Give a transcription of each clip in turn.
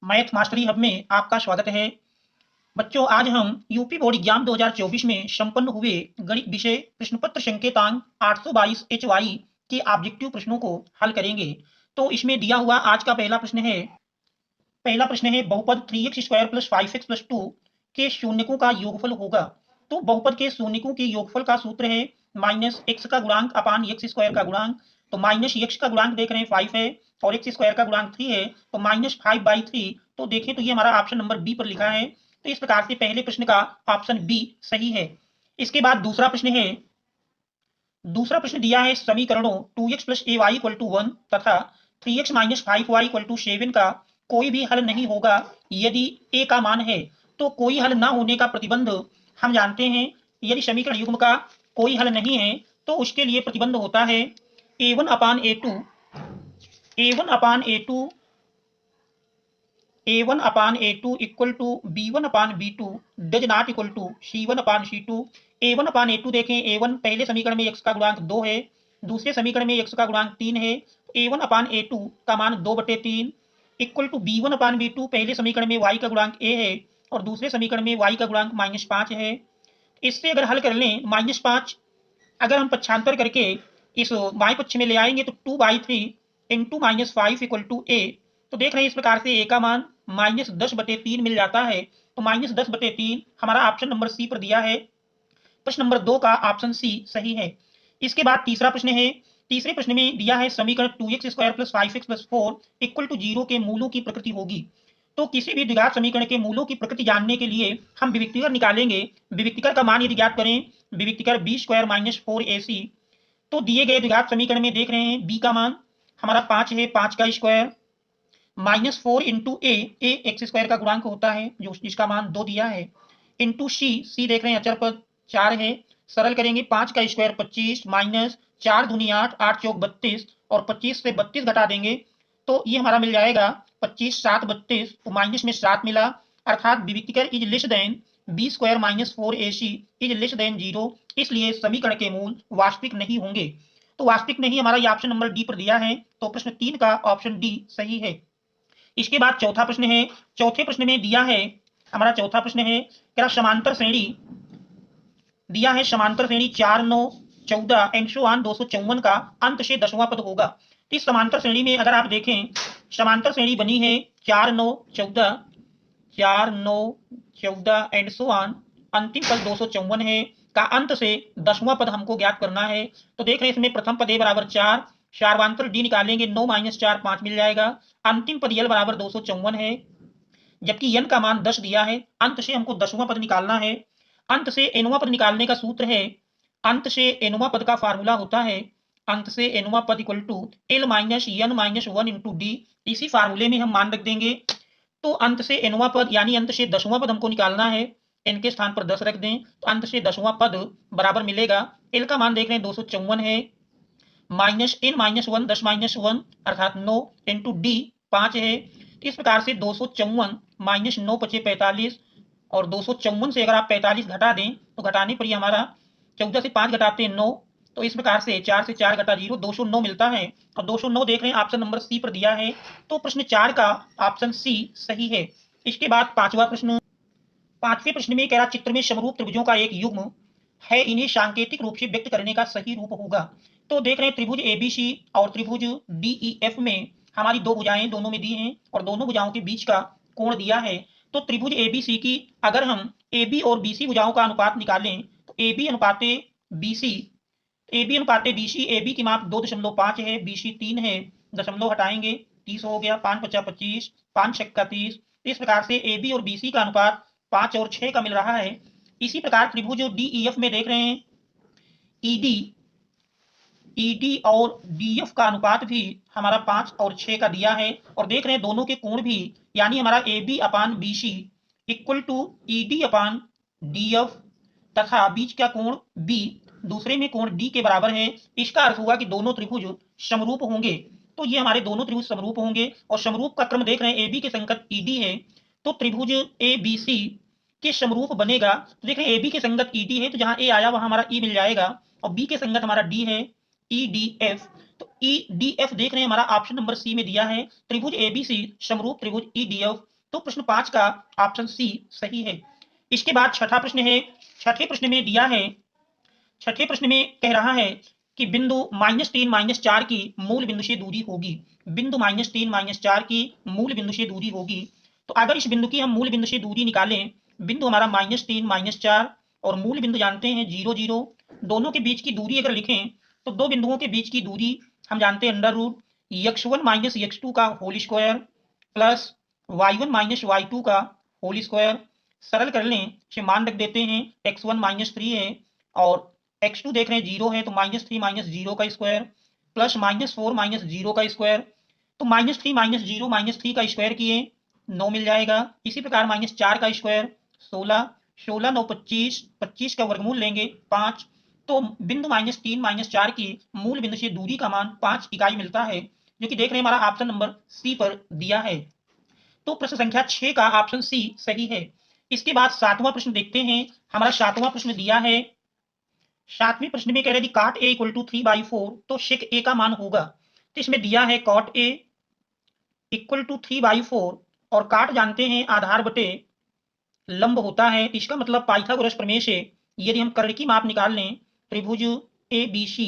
Math mastery hub में आपका स्वागत है। बच्चों, आज हम यूपी बोर्ड एग्जाम 2024 में संपन्न हुए गणित विषय प्रश्न पत्र संकेतांक 822 HY के ऑब्जेक्टिव प्रश्नों को हल करेंगे। तो इसमें दिया हुआ आज का पहला प्रश्न है बहुपद 3x² + 5x + 2 के शून्यकों का योगफल होगा। तो बहुपद के शून्यकों के योगफल का सूत्र है -x का गुणांक अपान x² का गुणांक। तो -x का गुणांक देख रहे हैं 5 है और x² का गुणांक 3 है, तो -5/3। तो देखें तो ये हमारा ऑप्शन नंबर बी पर लिखा है। तो इस प्रकार से पहले प्रश्न का ऑप्शन बी सही है। इसके बाद दूसरा प्रश्न दिया है समीकरणों 2x + ay = 1 तथा 3x - 5y = 7 का कोई भी हल नहीं होगा यदि a का मान है। तो कोई हल ना होने का प्रतिबंध हम जानते हैं। यदि समीकरण युग्म का कोई हल नहीं है तो उसके लिए प्रतिबंध होता है a1/a2 = b1/b2 does not equal to c1/c2। a1/a2 देखें, a1 पहले समीकरण में x का गुणांक 2 है, दूसरे समीकरण में x का गुणांक 3 है। a1/a2 का मान 2/3 इक्वल टू b1/b2 पहले समीकरण में y का गुणांक a है और दूसरे समीकरण में y का गुणांक -5 है। इससे अगर हल कर लें -5, अगर हम पक्षांतर करके इस बाएं पक्ष में ले आएंगे तो 2/3 × -5 = a। तो देख रहे हैं इस प्रकार से a का मान -10/3 मिल जाता है। तो -10/3 हमारा ऑप्शन नंबर सी पर दिया है। प्रश्न नंबर 2 का ऑप्शन सी सही है। इसके बाद तीसरा प्रश्न है। तीसरे प्रश्न में दिया है समीकरण 2x² + 5x + 4 = 0 के मूलों की प्रकृति होगी। तो किसी भी द्विघात समीकरण के मूलों की प्रकृति जानने के लिए हम विविक्तिकर निकालेंगे। विविक्तिकर का मान यदि ज्ञात करें, विविक्तिकर b² - 4ac। तो दिए गए द्विघात समीकरण में देख रहे हैं b का मान हमारा 5 है, 5 का स्क्वायर -4 × a x² का गुणांक होता है जो जिसका मान 2 दिया है, इंटू c देख रहे हैं अचर पद 4 है। सरल करेंगे 5 का स्क्वायर 25 -4 दूनी 8, 8 चौक 32 और 25 से 32 घटा देंगे तो ये हमारा मिल जाएगा 25 7 32, तो माइनस में 7 मिला, अर्थात विविक्तिकर is less than b² - 4ac is less than 0। इसलिए समीकरण के मूल वास्तविक नहीं होंगे। तो वास्तविक नहीं हमारा ये ऑप्शन नंबर डी पर दिया है। तो प्रश्न 3 का ऑप्शन डी सही है। इसके बाद चौथा प्रश्न है। चौथे प्रश्न में दिया है हमारा चौथा प्रश्न है क्या समांतर श्रेणी दिया है, समांतर श्रेणी 4 9 14 एंड सो ऑन 254 का अंत से 10वां पद होगा। तो इस समांतर श्रेणी में अगर आप देखें, समांतर श्रेणी बनी है 4 9 14 एंड सो ऑन, अंतिम पद 254 है का अंत से 10वां पद हमको ज्ञात करना है। तो देख रहे हैं इसमें प्रथम पद a = 4, सार्वंतर डी निकालेंगे 9 - 4 5 मिल जाएगा। अंतिम पद l = 254 है, जबकि n का मान 10 दिया है। अंत से हमको 10वां पद निकालना है। अंत से nवां पद निकालने का सूत्र है, अंत से nवां पद का फार्मूला होता है अंत से nवां पद = l - n - 1 × d। इसी फार्मूले में हम मान रख देंगे। तो अंत से nवां पद यानी अंत से 10वां पद हमको निकालना है। n के स्थान पर 10 रख दें तो अंत से 10वां पद बराबर मिलेगा, l का मान देख रहे हैं 254 है, -n - 1 10 - 1 अर्थात 9 × d 5 है। इस प्रकार से 254 - 9 = 45 और 254 से अगर आप 45 घटा दें तो घटाने पर ही हमारा 14 से 5 घटाते हैं 9, तो इस प्रकार से 4 से 4 घटा 0 209 मिलता है। और 209 देख रहे हैं ऑप्शन नंबर सी पर दिया है। तो प्रश्न 4 का ऑप्शन सी सही है। इसके बाद पांचवें प्रश्न में कह रहा चित्र में समरूप त्रिभुजों का एक युग्म है, इन्हें सांकेतिक रूप से व्यक्त करने का सही रूप होगा। तो देख रहे हैं त्रिभुज एबीसी और त्रिभुज डीईएफ में हमारी दो भुजाएं दोनों में दी हैं और दोनों भुजाओं के बीच का कोण दिया है। तो त्रिभुज एबीसी की अगर हम AB और BC भुजाओं का अनुपात निकालें तो AB अनुपाते BC AB की माप 2.5 है, BC 3 है, दशमलव हटाएंगे 30 हो गया, 5 × 5 = 25, 5 × 6 = 30। इस प्रकार से AB और BC का अनुपात 5 और 6 का मिल रहा है। इसी प्रकार त्रिभुज DEF में देख रहे हैं ED और DF का अनुपात भी हमारा 5 और 6 का दिया है और देख रहे हैं दोनों के कोण भी, यानी हमारा AB/BC = ED/DF तथा बीच का कोण B दूसरे में कोण D के बराबर है। इसका अर्थ हुआ कि दोनों त्रिभुज समरूप होंगे। तो ये हमारे दोनों त्रिभुज समरूप होंगे और समरूप का क्रम देख रहे हैं AB के संगत ED है, तो त्रिभुज ABC के समरूप बनेगा। तो देख रहे हैं AB के संगत ED है तो जहां A आया वहां हमारा E मिल जाएगा और B के संगत हमारा D है EDF। तो EDF देख रहे हैं हमारा ऑप्शन नंबर सी में दिया है, त्रिभुज ABC समरूप त्रिभुज EDF तो प्रश्न 5 का ऑप्शन सी सही है। इसके बाद छठा प्रश्न है। छठे प्रश्न में दिया है, छठे प्रश्न में कह रहा है कि बिंदु -3 -4 की मूल बिंदु से दूरी होगी। बिंदु -3 -4 की मूल बिंदु से दूरी होगी। तो अगर इस बिंदु की हम मूल बिंदु से दूरी निकालें, बिंदु हमारा -3 -4 और मूल बिंदु जानते हैं 0 0, दोनों के बीच की दूरी अगर लिखें तो दो बिंदुओं के बीच की दूरी हम जानते हैं अंडर रूट x1 - x2 का whole square plus y1 - y2 का होल स्क्वायर। सरल कर लें, इसे मान रख देते हैं x1 -3 है और x2 देख रहे हैं 0 है, तो -3 - 0 का स्क्वायर प्लस -4 - 0 का स्क्वायर। तो -3 - 0 -3 का स्क्वायर किए 9 मिल जाएगा। इसी प्रकार -4 का स्क्वायर 16, 16 9 25, 25 का वर्गमूल लेंगे 5। तो बिंदु -3 -4 की मूल बिंदु से दूरी का मान 5 इकाई मिलता है, जो कि देख रहे हैं हमारा ऑप्शन नंबर सी पर दिया है। तो प्रश्न संख्या 6 का ऑप्शन सी सही है। इसके बाद 7वां प्रश्न देखते हैं। हमारा 7वां प्रश्न दिया है। 7वें प्रश्न में कह रहे हैं cot a = 3/4, तो sec a का मान होगा। तो इसमें दिया है cot a = 3/4 और काट जानते हैं आधार बटे लंब होता है। इसका मतलब पाइथागोरस प्रमेय से यदि हम कर्ण की माप निकाल लें त्रिभुज ABC,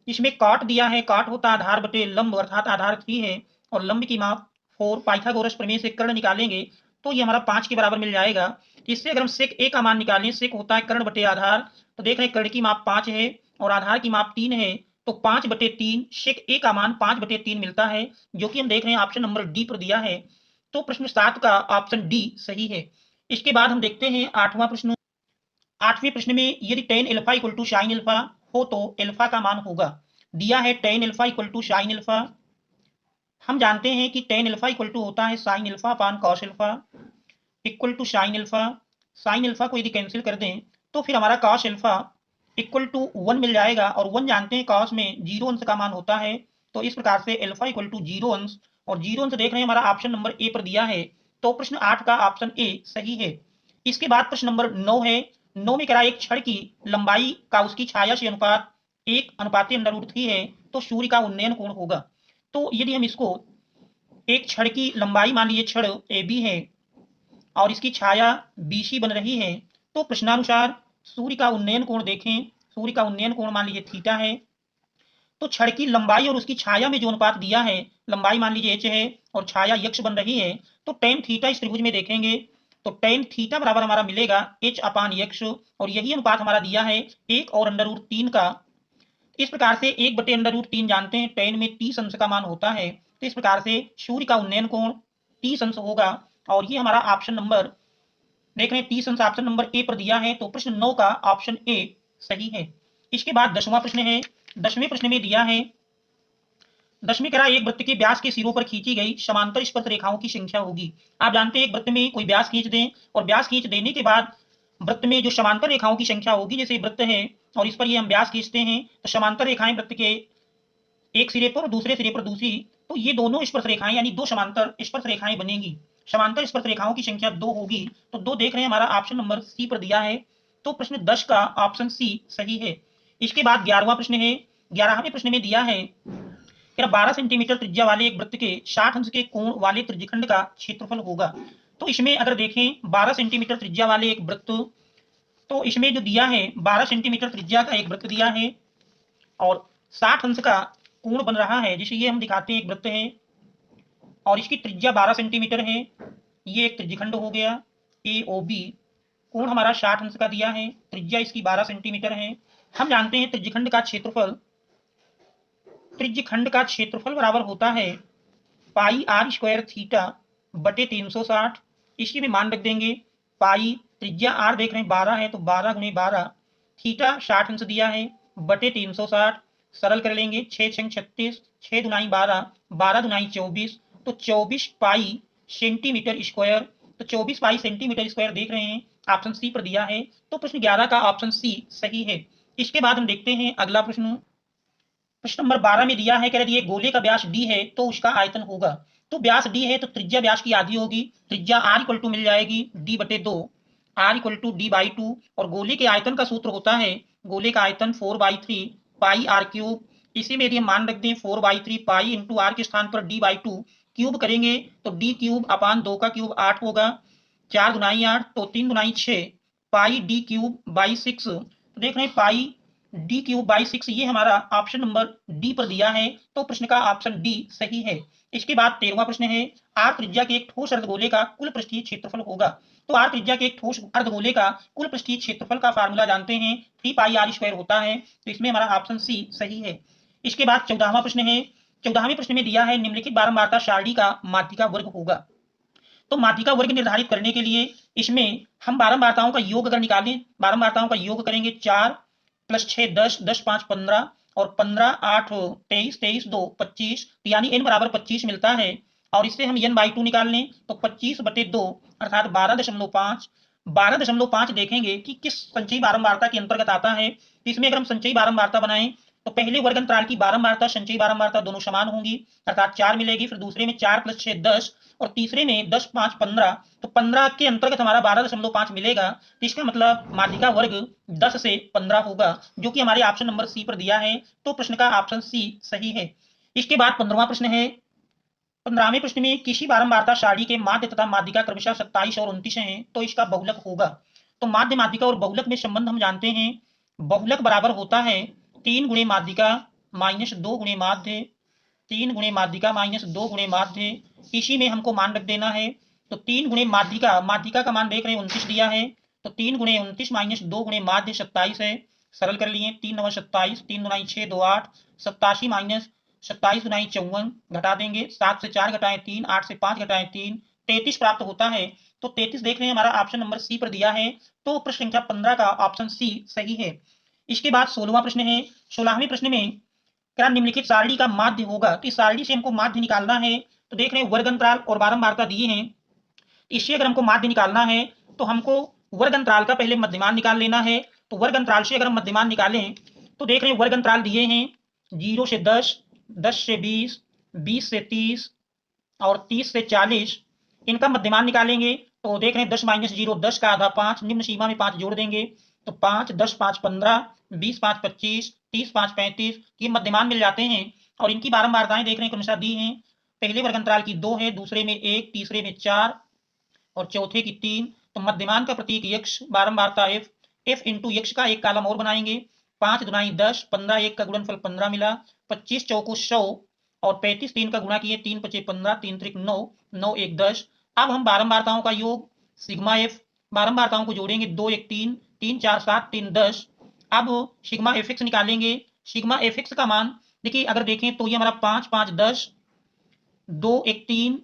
इसमें काट दिया है, काट होता है आधार बटे लंब अर्थात आधार 3 है और लंब की माप 4। पाइथागोरस प्रमेय से कर्ण निकालेंगे तो ये हमारा 5 के बराबर मिल जाएगा। इससे अगर हम सेक a का मान निकालें, सेक होता है कर्ण बटे आधार, तो देख रहे हैं कर्ण की माप 5 है और आधार की माप 3 है, तो 5/3 सेक a का मान 5/3 मिलता है, जो कि हम देख रहे हैं ऑप्शन नंबर डी पर दिया है। तो प्रश्न 7 का ऑप्शन डी सही है। इसके बाद हम देखते हैं 8वां प्रश्न। 8वें प्रश्न में यदि tan अल्फा = sin अल्फा हो तो अल्फा का मान होगा। दिया है tan अल्फा = sin अल्फा। हम जानते हैं कि tan अल्फा होता है sin alpha upon cos alpha equal to sin alpha. sin alpha को यदि कैंसिल कर दें तो फिर हमारा cos अल्फा इक्वल टू 1 मिल जाएगा और 1 जानते हैं cos में 0 अंश का मान होता है। तो इस प्रकार से अल्फा = 0 अंश और 0 अंश देख रहे हैं हमारा ऑप्शन नंबर ए पर दिया है। तो प्रश्न 8 का ऑप्शन ए सही है। इसके बाद प्रश्न नंबर 9 है। 9 में कह रहा है एक छड़ की लंबाई का उसकी छाया से अनुपात 1/√3 है तो सूर्य का उन्नयन कोण होगा। तो यदि हम इसको एक छड़ की लंबाई मान लीजिए छड़ AB है और इसकी छाया BC बन रही है, तो प्रश्नानुसार सूर्य का उन्नयन कोण देखें, सूर्य का उन्नयन कोण मान लीजिए थीटा है। तो छड़ की लंबाई और उसकी छाया में जो अनुपात दिया है, लंबाई मान लीजिए h है और छाया x बन रही है, तो tan थीटा इस त्रिभुज में देखेंगे तो tan थीटा बराबर हमारा मिलेगा h/x और यही अनुपात हमारा दिया है 1 और √3 का। इस प्रकार से 1/√3 जानते हैं tan में 30 अंश का मान होता है, तो इस प्रकार से सूर्य का उन्नयन कोण 30 अंश होगा और ये हमारा ऑप्शन नंबर देख रहे हैं 30 अंश ऑप्शन नंबर ए पर दिया है। तो प्रश्न 9 का ऑप्शन ए सही है। इसके बाद 10वां प्रश्न है। 10वें प्रश्न में दिया है, 10वीं कह रहा है एक वृत्त के व्यास के सिरों पर खींची गई समांतर स्पर्श रेखाओं की संख्या होगी। आप जानते हैं एक वृत्त में कोई व्यास खींच दें और व्यास खींच देने के बाद वृत्त में जो समांतर रेखाओं की संख्या होगी, जैसे वृत्त है और इस पर ये हम व्यास खींचते हैं तो समांतर रेखाएं वृत्त के एक सिरे पर और दूसरे सिरे पर दूसरी, तो ये दोनों स्पर्श रेखाएं यानी दो समांतर स्पर्श रेखाएं बनेंगी। समांतर स्पर्श रेखाओं की संख्या 2 होगी, तो 2 देख रहे हैं हमारा ऑप्शन नंबर सी पर दिया है। तो प्रश्न 10 का ऑप्शन सी सही है। इसके बाद 11वां प्रश्न है। 11वें प्रश्न में दिया है 12 सेंटीमीटर त्रिज्या वाले एक वृत्त के 60 अंश के कोण वाले त्रिज्यखंड का क्षेत्रफल होगा। तो इसमें अगर देखें 12 सेंटीमीटर त्रिज्या वाले एक वृत्त, तो इसमें जो दिया है 12 सेंटीमीटर त्रिज्या का एक वृत्त दिया है और 60 अंश का कोण बन रहा है, जिसे ये हम दिखाते हैं एक वृत्त है और इसकी त्रिज्या 12 सेंटीमीटर है। ये एक त्रिज्यखंड हो गया AOB, कोण हमारा 60 अंश का दिया है, त्रिज्या इसकी 12 सेंटीमीटर है। हम जानते हैं त्रिज्यखंड का क्षेत्रफल बराबर होता है πr² थीटा बटे 360। इसकी भी मान रख देंगे पाई, त्रिज्या r देख रहे हैं 12 है तो 12 × 12, थीटा 60 अंश दिया है बटे 360। सरल कर लेंगे 6 × 36, 6 दूनाई 12, 12 दूनाई 24, तो 24 पाई सेंटीमीटर स्क्वायर। तो 24 पाई सेंटीमीटर स्क्वायर देख रहे हैं ऑप्शन सी पर दिया है। तो प्रश्न 11 का ऑप्शन सी सही है। इसके बाद हम देखते हैं अगला प्रश्न। प्रश्न नंबर 12 में दिया है, कह रहे गोले का व्यास d है तो उसका आयतन होगा। तो व्यास d है तो त्रिज्या व्यास की आधी होगी, त्रिज्या r = मिल जाएगी d/2, r = d/2 और गोले के आयतन का सूत्र होता है, गोले का आयतन 4/3 πr3। इसी में यदि हम मान रख दें 4/3 पाई × r के स्थान पर d/2, क्यूब करेंगे तो डी क्यूब अपान 2 का क्यूब 8 होगा, 4 दुनाई 8 तो 3 दुनाई 6, पाई डी क्यूब बाई 6। तो देख रहे हैं पाई डी क्यूब बाई 6 ये हमारा ऑप्शन नंबर डी पर दिया है, तो प्रश्न का ऑप्शन डी सही है। इसके बाद 13वां प्रश्न है, आर त्रिज्या के एक ठोस अर्धगोले का कुल पृष्ठीय क्षेत्रफल होगा। तो आर त्रिज्या के एक ठोस अर्धगोले का कुल पृष्ठीय क्षेत्रफल का फार्मूला जानते हैं, 3 पाई आर स्क्वायर होता है, तो इसमें हमारा ऑप्शन सी सही है। इसके बाद 14वां प्रश्न है, 14वें प्रश्न में दिया है निम्नलिखित बारंबारता सारणी का माध्यिका वर्ग होगा। तो माध्यिका वर्ग निर्धारित करने के लिए इसमें हम बारंबारताओं का योग अगर निकालें, बारंबारताओं का योग करेंगे 4 + 6 10, 10 5 15 और 15 8 23, 23 2 25, यानी n बराबर 25 मिलता है। और इससे हम n/2 निकाल लें तो 25/2 अर्थात 12.5। 12.5 देखेंगे कि किस संचयी बारंबारता के अंतर्गत आता है। तो इसमें अगर हम संचयी बारंबारता बनाएं तो पहले वर्ग अंतराल की बारंबारता संचयी बारंबारता दोनों समान होंगी, अर्थात 4 मिलेगी, फिर दूसरे में 4 + 6 10 और तीसरे में 10 5 15, तो 15 के अंतर्गत हमारा 12.5 मिलेगा। तो इसका मतलब माध्यिका वर्ग 10 से 15 होगा, जो कि हमारे ऑप्शन नंबर सी पर दिया है, तो प्रश्न का ऑप्शन सी सही है। इसके बाद 15वां प्रश्न है, 15वें प्रश्न में किसी बारंबारता सारणी के माध्य तथा माध्यिका क्रमशः 27 और 29 हैं, तो इसका बहुलक होगा। तो माध्य माध्यिका और बहुलक में संबंध हम जानते हैं, बहुलक बराबर होता है 3 गुणे माध्यिका माइनस 2 गुणे माध्य, 3 गुणे माध्यिका माइनस 2 गुणे माध्य। इसी में हमको मान रख देना है, तो 3 गुणे माध्यिका, माध्यिका का मान देख रहे हैं 29 दिया है, तो 3 गुणे 29 माइनस 2 गुणे माध्य 27 है। सरल कर लिए, 3 9 27, 3 दुनाई 6 2 8, 87 माइनस 27 दुनाई 54, घटा देंगे, 7 से 4 घटाएं 3, 8 से 5 घटाएं 3, 33 प्राप्त होता है। तो 33 देख रहे हैं हमारा ऑप्शन नंबर सी पर दिया है, तो प्रश्न संख्या 15 का ऑप्शन सी सही है। इसके बाद 16वां प्रश्न है, 16वें प्रश्न में क्या निम्नलिखित सारणी का माध्य होगा। तो इस सारणी से हमको माध्य निकालना है, तो देख रहे हैं वर्ग अंतराल और बारंबारता दिए हैं, इससे अगर हमको माध्य निकालना है तो हमको वर्ग अंतराल का पहले मध्यमान निकाल लेना है। तो वर्ग अंतराल से अगर हम मध्यमान निकालें तो देख रहे हैं वर्ग अंतराल दिए हैं 0 से 10, 10 से 20, 20 से 30 और 30 से 40, इनका मध्यमान निकालेंगे तो देख रहे हैं 10 माइनस 0 10 का आधा 5, निम्न सीमा में 5 जोड़ देंगे तो 5 10 5 15, 20 5 25, 30 5 35, ये मध्यमान मिल जाते हैं। और इनकी बारंबारताएं देख रहे हैं क्रमशः दी हैं, पहले वर्ग अंतराल की 2 है, दूसरे में 1, तीसरे में 4 और चौथे की 3। तो मध्यमान का प्रतीक यक्ष, बारंबारता f, f इंटू यक्ष का एक कालम और बनाएंगे, 5 दुनाई 10, 15 1 का गुणनफल 15 मिला, 25 चौको 100 और 35 3 का गुणा किए, 3 5 15, 3 त्रिक 9, 9 1 10। अब हम बारंबारताओं का योग सिग्मा f, बारंबारताओं को जोड़ेंगे 2 1 3, 3 4 7, 3 10। अब सिग्मा fx निकालेंगे, सिग्मा fx का मान देखिए अगर देखें तो ये हमारा 5 5 10, 2 1 3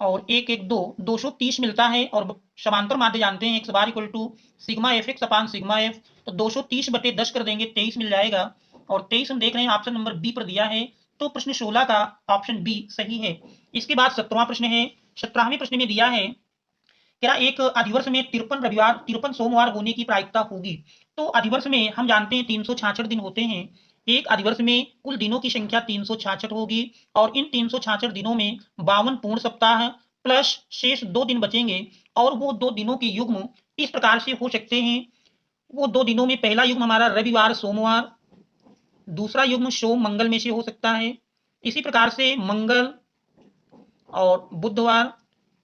और 1 1 2, 230 मिलता है। और समांतर माध्य जानते हैं x bar equal to sigma fx upon sigma f, तो 230/10 कर देंगे 23 मिल जाएगा। और 23 हम देख रहे हैं ऑप्शन नंबर बी पर दिया है, तो प्रश्न 16 का ऑप्शन बी सही है। इसके बाद 17वां प्रश्न है, 17वें प्रश्न में दिया है क्या एक अधिवर्ष में 53 रविवार 53 सोमवार होने की प्रायिकता होगी। तो अधिवर्ष में हम जानते हैं 366 दिन होते हैं, एक अधिवर्ष में कुल दिनों की संख्या 366 होगी और इन 366 दिनों में 52 पूर्ण सप्ताह प्लस शेष 2 दिन बचेंगे और वो 2 दिनों के युग्म इस प्रकार से हो सकते हैं। वो 2 दिनों में पहला युग्म हमारा रविवार सोमवार, दूसरा युग्म सोम मंगल में से हो सकता है, इसी प्रकार से मंगल और बुधवार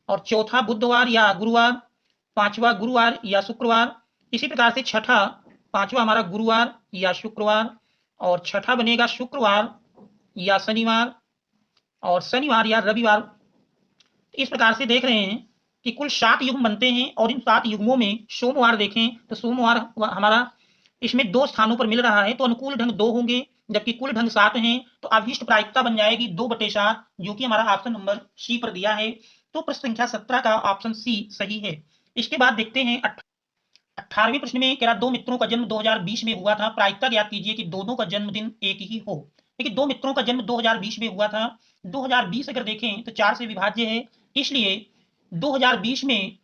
और चौथा बुधवार या गुरुवार, पांचवा गुरुवार या शुक्रवार, इसी प्रकार से छठा पांचवा हमारा गुरुवार या शुक्रवार और छठा बनेगा शुक्रवार या शनिवार और शनिवार या रविवार। इस प्रकार से देख रहे हैं कि कुल 7 युग्म बनते हैं और इन 7 युग्मों में सोमवार देखें तो सोमवार हमारा इसमें 2 स्थानों पर मिल रहा है, तो अनुकूल ढंग 2 होंगे, जबकि कुल ढंग 7 हैं, तो अभीष्ट प्रायिकता बन जाएगी 2/7, जो कि हमारा ऑप्शन नंबर सी पर दिया है, तो प्रश्न संख्या 17 का ऑप्शन सी सही है। इसके बाद देखते हैं 18वें प्रश्न में कह रहा 2 मित्रों का जन्म 2020 में हुआ था, प्रायिकता ज्ञात कीजिए कि दोनों का जन्मदिन एक ही हो। देखिए 2 मित्रों का जन्म 2020 में हुआ था, 2020 अगर देखें तो 4 से विभाज्य है, इसलिए 2020 में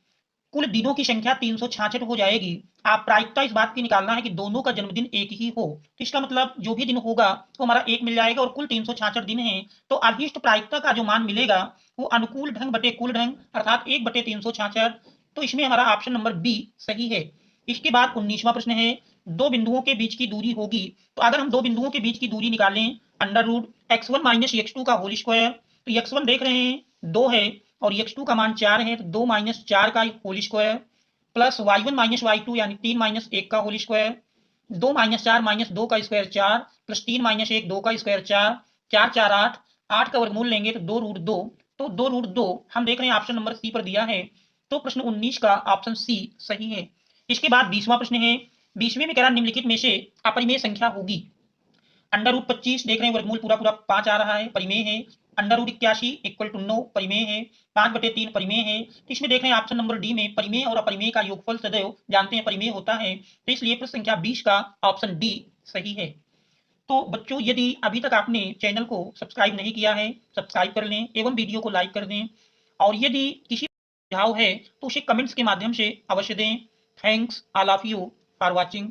कुल दिनों की संख्या 366 हो जाएगी। आप प्रायिकता इस बात की निकालना है कि दोनों का जन्मदिन एक ही हो, तो इसका मतलब जो भी दिन होगा वो हमारा एक मिल जाएगा और कुल 366 दिन है, तो अभीष्ट प्रायिकता का जो मान मिलेगा वो अनुकूल ढंग बटे कुल ढंग अर्थात 1/366, तो इसमें हमारा ऑप्शन नंबर बी सही है। इसके बाद 19वां प्रश्न है, 2 बिंदुओं के बीच की दूरी होगी, तो अगर हम 2 बिंदुओं के बीच की दूरी निकालें अंडर रूट x1 - x2 का होल स्क्वायर तो x1 देख रहे हैं 2 है और x2 का मान 4 है, तो 2 माइनस 4 का whole square plus y1 minus y2 यानी 3 माइनस 1 का होल स्क्वायर, 2 माइनस 4 माइनस 2 का स्क्वायर 4 प्लस 3 माइनस 1 2 का स्क्वायर 4, 4 4 8, 8 का वर्गमूल लेंगे तो 2√2, तो 2√2 हम देख रहे हैं ऑप्शन नंबर सी पर दिया है, तो प्रश्न 19 का ऑप्शन सी सही है। इसके बाद 20वां प्रश्न है। 20वें में कह रहा निम्नलिखित में से अपरिमेय संख्या होगी। √25 देख रहे हैं वर्गमूल पूरा पूरा 5 आ रहा है, परिमेय है। √81 इक्वल टू 9 परिमेय है। 5/3 परिमेय है। तो इसमें देख रहे हैं ऑप्शन नंबर डी में परिमेय और अपरिमेय का योगफल सदैव जानते हैं परिमेय होता है, तो इसलिए प्रश्न संख्या 20 का ऑप्शन डी सही है। तो बच्चों यदि अभी तक आपने चैनल को सब्सक्राइब नहीं किया है, सब्सक्राइब कर लें एवं वीडियो को लाइक कर दें, और यदि किसी सुझाव है तो उसे कमेंट्स के माध्यम से अवश्य दें। Thanks all of you for watching.